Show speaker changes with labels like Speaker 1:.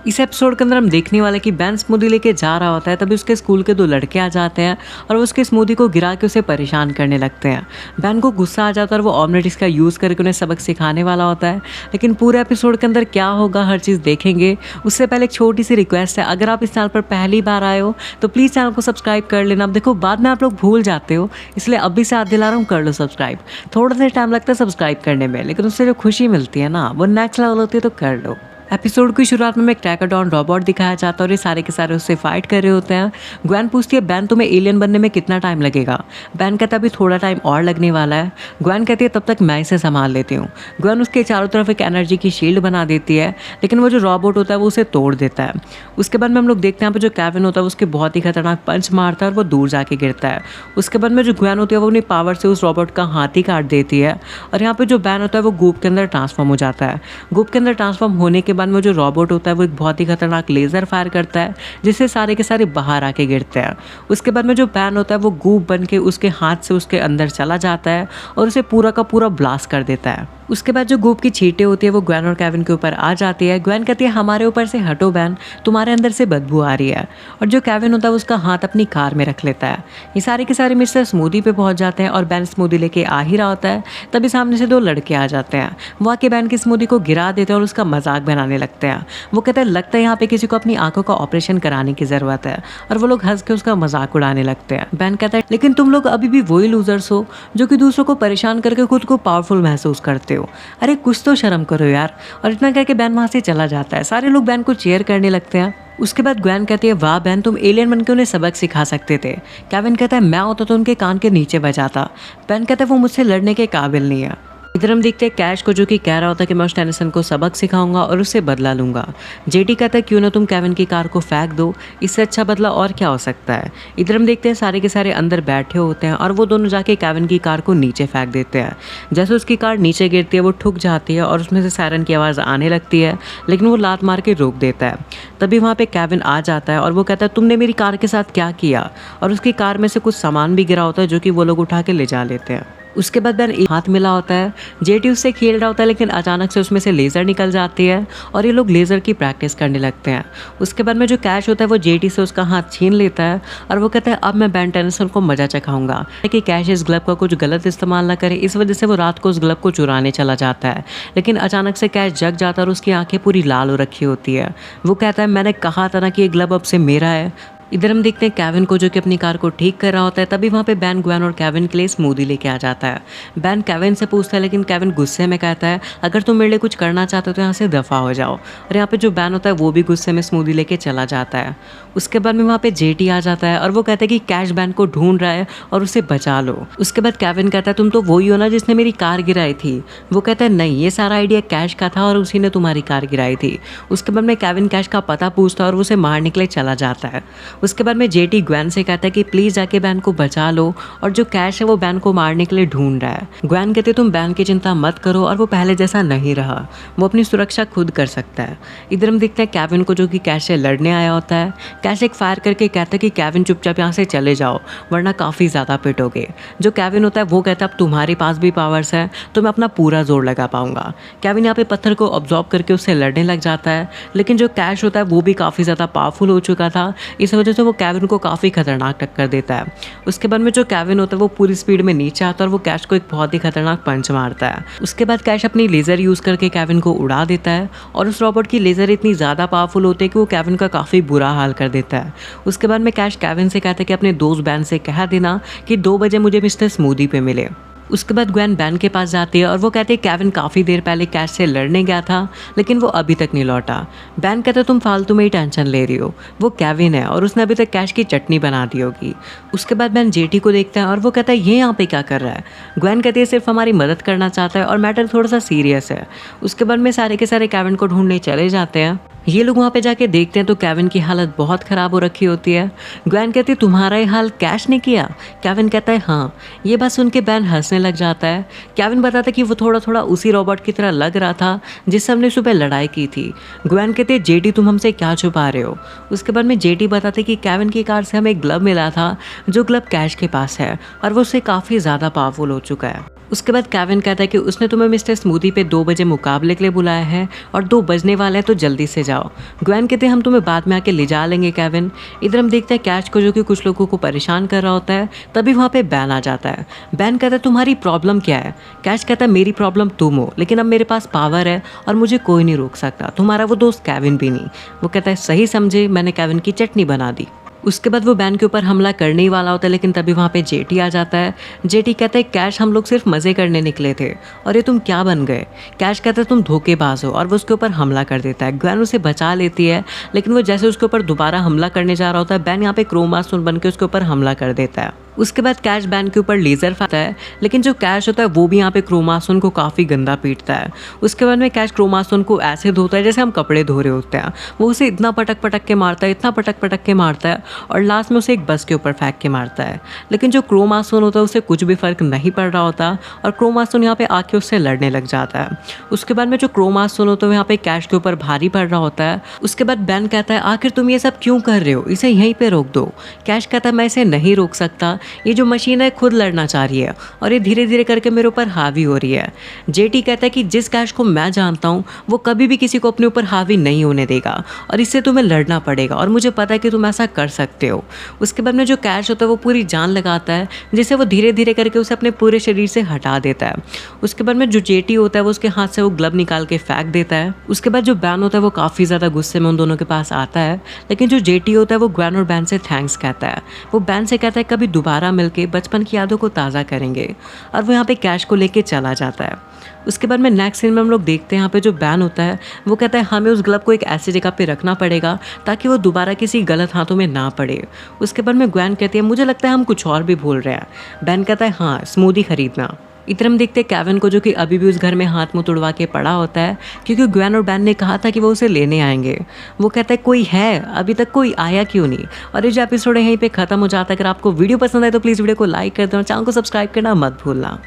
Speaker 1: इस एपिसोड के अंदर हम देखने वाले कि बैन स्मूदी लेके जा रहा होता है, तभी उसके स्कूल के दो लड़के आ जाते हैं और वो उसके स्मूदी को गिरा के उसे परेशान करने लगते हैं। बैन को गुस्सा आ जाता है और वो ऑमलेट इसका यूज़ करके उन्हें सबक सिखाने वाला होता है। लेकिन पूरे एपिसोड के अंदर क्या होगा हर चीज़ देखेंगे। उससे पहले एक छोटी सी रिक्वेस्ट है, अगर आप इस चैनल पर पहली बार आए हो तो प्लीज़ चैनल को सब्सक्राइब कर लेना। अब देखो बाद में आप लोग भूल जाते हो, इसलिए अभी से याद दिला रहा हूँ, कर लो सब्सक्राइब। थोड़ा सा टाइम लगता है सब्सक्राइब करने में, लेकिन उससे जो खुशी मिलती है ना वो नेक्स्ट लेवल होती है, तो कर लो। एपिसोड की शुरुआत में एक ट्रैकाडॉन रोबोट दिखाया जाता है और ये सारे के सारे उससे फाइट कर रहे होते हैं। ग्वेन पूछती है बैन तुम्हें एलियन बनने में कितना टाइम लगेगा। बैन कहता है अभी थोड़ा टाइम और लगने वाला है। ग्वेन कहती है तब तक मैं इसे संभाल लेती हूँ। ग्वेन उसके चारों तरफ एक एनर्जी की शील्ड बना देती है, लेकिन वो जो रोबोट होता है वो उसे तोड़ देता है। उसके बाद में हम लोग देखते हैं यहाँ पे जो केविन होता है उसके बहुत ही खतरनाक पंच मारता है और वो दूर जाके गिरता है। उसके बाद में जो ग्वेन होती है वो अपनी पावर से उस रोबोट का हाथ ही काट देती है और यहाँ पे जो बैन होता है वो गूप के अंदर ट्रांसफॉर्म हो जाता है। गूप के अंदर ट्रांसफॉर्म होने के बाद में जो रोबोट होता है वो एक बहुत ही खतरनाक लेजर फायर करता है, जिससे सारे के सारे बाहर आके गिरते हैं। उसके बाद में जो बैन होता है वो गूप बन के उसके हाथ से उसके अंदर चला जाता है और उसे पूरा का पूरा ब्लास्ट कर देता है। उसके बाद जो गूप की छींटें होती है वो ग्वेन और केविन के ऊपर आ जाती है। ग्वेन कहती है हमारे ऊपर से हटो बैन, तुम्हारे अंदर से बदबू आ रही है। और जो केविन होता है उसका हाथ अपनी कार में रख लेता है। ये सारे के सारे मिस्टर स्मूदी पे पहुंच जाते हैं और बैन स्मूदी लेके आ ही रहा होता है, तभी सामने से दो लड़के आ जाते हैं। वो आके बैन की स्मूदी को गिरा देते हैं और उसका मजाक बनाने लगते हैं। वो कहते हैं लगता है यहाँ पे किसी को अपनी आंखों का ऑपरेशन कराने की जरूरत है, और वो लोग हंस के उसका मजाक उड़ाने लगते हैं। बैन कहता है लेकिन तुम लोग अभी भी वही लूजर्स हो जो कि दूसरों को परेशान करके खुद को पावरफुल महसूस करते हो। अरे कुछ तो शर्म करो यार। और इतना कह के बैन वहाँ से चला जाता है। सारे लोग बैन को चीयर करने लगते हैं। उसके बाद ग्वेन कहती है वाह बैन तुम एलियन बनकर उन्हें सबक सिखा सकते थे। केविन कहता है मैं होता तो उनके कान के नीचे बजाता। बैन कहता है वो मुझसे लड़ने के काबिल नहीं है। इधर हम देखते हैं कैश को जो कि कह रहा होता है कि मैं उस टेनिसन को सबक सिखाऊंगा और उससे बदला लूंगा। जेटी कहता है क्यों ना तुम केविन की कार को फेंक दो, इससे अच्छा बदला और क्या हो सकता है। इधर हम देखते हैं सारे के सारे अंदर बैठे होते हैं और वो दोनों जाके केविन की कार को नीचे फेंक देते हैं। जैसे उसकी कार नीचे गिरती है वो ठुक जाती है और उसमें से सायरन की आवाज़ आने लगती है, लेकिन वो लात मार के रोक देता है। तभी वहाँ पे केविन आ जाता है और वो कहता है तुमने मेरी कार के साथ क्या किया। और उसकी कार में से कुछ सामान भी गिरा होता है जो कि वो लोग उठा के ले जा लेते हैं। उसके बाद बैन हाथ मिला होता है। जेटी उससे खेल रहा होता है, लेकिन अचानक से उसमें से लेज़र निकल जाती है और ये लोग लेज़र की प्रैक्टिस करने लगते हैं। उसके बाद में जो कैश होता है वो जेटी से उसका हाथ छीन लेता है और वो कहता है अब मैं बैन टेनिसन को मजा चखाऊंगा कि कैश इस ग्लव का कुछ गलत इस्तेमाल ना करे। इस वजह से वो रात को उस ग्लव को चुराने चला जाता है, लेकिन अचानक से कैश जग जाता है और उसकी आंखें पूरी लाल हो रखी होती है। वो कहता है मैंने कहा था ना कि ये ग्लव अब से मेरा है। इधर हम देखते हैं केविन को जो कि अपनी कार को ठीक कर रहा होता है। तभी वहाँ पे बैन ग्वेन और केविन के लिए स्मूदी लेके आ जाता है। बैन केविन से पूछता है, लेकिन केविन गुस्से में कहता है अगर तुम मेरे लिए कुछ करना चाहते हो तो यहाँ से दफ़ा हो जाओ। और यहाँ पे जो बैन होता है वो भी गुस्से में स्मूदी लेके चला जाता है। उसके बाद में वहाँ पे जेटी आ जाता है और वो कहता है कि कैश बैन को ढूंढ रहा है और उसे बचा लो। उसके बाद केविन कहता है तुम तो वही हो ना जिसने मेरी कार गिराई थी। वो कहता है नहीं, ये सारा आइडिया कैश का था और उसी ने तुम्हारी कार गिराई थी। उसके बाद में केविन कैश का पता पूछता है और उसे मारने के लिए चला जाता है। उसके बाद में जेटी ग्वेन से कहता है कि प्लीज जाके बैन को बचा लो, और जो कैश है वो बैन को मारने के लिए ढूंढ रहा है। ग्वेन कहते तुम बैन की चिंता मत करो और वो पहले जैसा नहीं रहा, वो अपनी सुरक्षा खुद कर सकता है। इधर हम देखते हैं केविन को जो कि कैश से लड़ने आया होता है। कैश एक फायर करके कहता है कि केविन चुपचाप यहाँ से चले जाओ वरना काफ़ी ज़्यादा पिटोगे। जो केविन होता है वो कहता है अब तुम्हारे पास भी पावर्स है तो मैं अपना पूरा जोर लगा पाऊंगा। केविन यहाँ पे पत्थर को ऑब्जॉर्व करके उससे लड़ने लग जाता है, लेकिन जो कैश होता है वो भी काफ़ी ज़्यादा पावरफुल हो चुका था। इस वजह से वो केविन को काफ़ी खतरनाक टक्कर देता है। उसके बाद में जो केविन होता है वो पूरी स्पीड में नीचे आता है और वो कैश को एक बहुत ही खतरनाक पंच मारता है। उसके बाद कैश अपनी लेज़र यूज़ करके केविन को उड़ा देता है और उस रोबोट की लेज़र इतनी ज़्यादा पावरफुल होती है कि वो केविन का काफ़ी बुरा हाल कर देता है। उसके बाद में कैश केविन से कहता है कि अपने दोस्त बैन से कह देना कि 2 बजे मुझे मिस्टर स्मूदी पे मिले। उसके बाद ग्वेन बैन के पास जाती है और वो कहते हैं केविन काफ़ी देर पहले कैश से लड़ने गया था लेकिन वो अभी तक नहीं लौटा। बैन कहता है तुम फालतू में ही टेंशन ले रही हो, वो केविन है और उसने अभी तक कैश की चटनी बना दी होगी। उसके बाद बैन जेटी को देखता है और वो कहता है ये यहाँ पे क्या कर रहा है। ग्वेन कहती है सिर्फ हमारी मदद करना चाहता है और मैटर थोड़ा सा सीरियस है। उसके बाद में सारे के सारे केविन को ढूंढने चले जाते हैं। ये लोग वहाँ पे जाके देखते हैं तो केविन की हालत बहुत ख़राब हो रखी होती है। ग्वेन कहती है तुम्हारा ये हाल कैश ने किया। केविन कहता है हाँ। ये बात सुन के बैन हंसने लग जाता है। केविन बताता है कि वो थोड़ा थोड़ा उसी रोबोट की तरह लग रहा था जिससे हमने सुबह लड़ाई की थी। ग्वेन कहते हैं जेटी तुम हमसे क्या छुपा रहे हो। उसके बाद में जेटी बताते कि केविन की कार से हमें एक ग्लव मिला था जो ग्लव कैश के पास है और वो उससे काफ़ी ज़्यादा पावरफुल हो चुका है। उसके बाद केविन कहता है कि उसने तुम्हें मिस्टर स्मूदी पे 2 बजे मुकाबले के लिए बुलाया है और 2 बजने वाले हैं, तो जल्दी से जाओ। ग्वेन कहते हैं हम तुम्हें बाद में आके ले जा लेंगे केविन। इधर हम देखते हैं कैश को जो कि कुछ लोगों को परेशान कर रहा होता है, तभी वहाँ पे बैन आ जाता है। बैन कहता है तुम्हारी प्रॉब्लम क्या है? कैश कहता है मेरी प्रॉब्लम तुम हो, लेकिन अब मेरे पास पावर है और मुझे कोई नहीं रोक सकता, तुम्हारा वो दोस्त केविन भी नहीं। वो कहता है सही समझे, मैंने केविन की चटनी बना दी। उसके बाद वो बैन के ऊपर हमला करने ही वाला होता है, लेकिन तभी वहाँ पे जेटी आ जाता है। जेटी कहता है कैश हम लोग सिर्फ मज़े करने निकले थे और ये तुम क्या बन गए? कैश कहता है तुम धोखेबाज हो और वो उसके ऊपर हमला कर देता है। ग्वेन उसे बचा लेती है, लेकिन वो जैसे उसके ऊपर दोबारा हमला करने जा रहा होता है, बैन यहाँ पे क्रोमा स्टोन बन के उसके ऊपर हमला कर देता है। उसके बाद कैश बैन के ऊपर लेज़र आता है, लेकिन जो कैश होता है वो भी यहाँ पे क्रोमा स्टोन को काफ़ी गंदा पीटता है। उसके बाद में कैश क्रोमा स्टोन को ऐसे धोता है जैसे हम कपड़े धो रहे होते हैं। वो उसे इतना पटक पटक के मारता है, इतना पटक पटक के मारता है और लास्ट में उसे एक बस के ऊपर फेंक के मारता है। लेकिन जो क्रोमा स्टोन होता है उसे कुछ भी फर्क नहीं पड़ रहा होता और क्रोमा स्टोन यहाँ पे आके उससे लड़ने लग जाता है। उसके बाद में जो क्रोमा स्टोन होता है वो यहाँ पे कैश के ऊपर भारी पड़ रहा होता है। उसके बाद बैन कहता है आखिर तुम ये सब क्यों कर रहे हो, इसे यहीं पे रोक दो। कैश कहता है मैं इसे नहीं रोक सकता, ये जो मशीन है खुद लड़ना चाह रही है और ये धीरे धीरे करके मेरे ऊपर हावी हो रही है। जेटी कहता है कि जिस कैश को मैं जानता हूँ वो कभी भी किसी को अपने ऊपर हावी नहीं होने देगा और इससे तुम्हें लड़ना पड़ेगा और मुझे पता है कि तुम ऐसा कर सकते हो। उसके बाद में जो कैश होता है वो पूरी जान लगाता है, जिससे वो धीरे धीरे करके उसे अपने पूरे शरीर से हटा देता है। उसके बाद में जो जेटी होता है वो उसके हाथ से वो ग्लव निकाल के फेंक देता है। उसके बाद जो बैन होता है वो काफ़ी ज़्यादा गुस्से में उन दोनों के पास आता है, लेकिन जो जेटी होता है वो ग्वेन और बैन से थैंक्स कहता है। वो बैन से कहता है कभी दोबारा मिलके बचपन की यादों को ताज़ा करेंगे और वो यहाँ पे कैश को लेके चला जाता है। उसके बाद में नेक्स्ट सीन में हम लोग देखते हैं यहाँ पे जो बैन होता है वो कहता है हमें उस ग्लव को एक ऐसी जगह पे रखना पड़ेगा ताकि वो दोबारा किसी गलत हाथों में ना पड़े। उसके बाद में ग्वेन कहती है मुझे लगता है हम कुछ और भी भूल रहे हैं। बैन कहता है हाँ, स्मूदी खरीदना। इधर हम देखते हैं केविन को जो कि अभी भी उस घर में हाथ मुंह तुड़वा के पड़ा होता है, क्योंकि ग्वेन और बैन ने कहा था कि वो उसे लेने आएंगे। वो कहता है कोई है, अभी तक कोई आया क्यों नहीं। और ये जो एपिसोड है यहीं पे खत्म हो जाता है। अगर आपको वीडियो पसंद आए तो प्लीज़ वीडियो को लाइक कर देना, चैनल को सब्सक्राइब करना मत भूलना।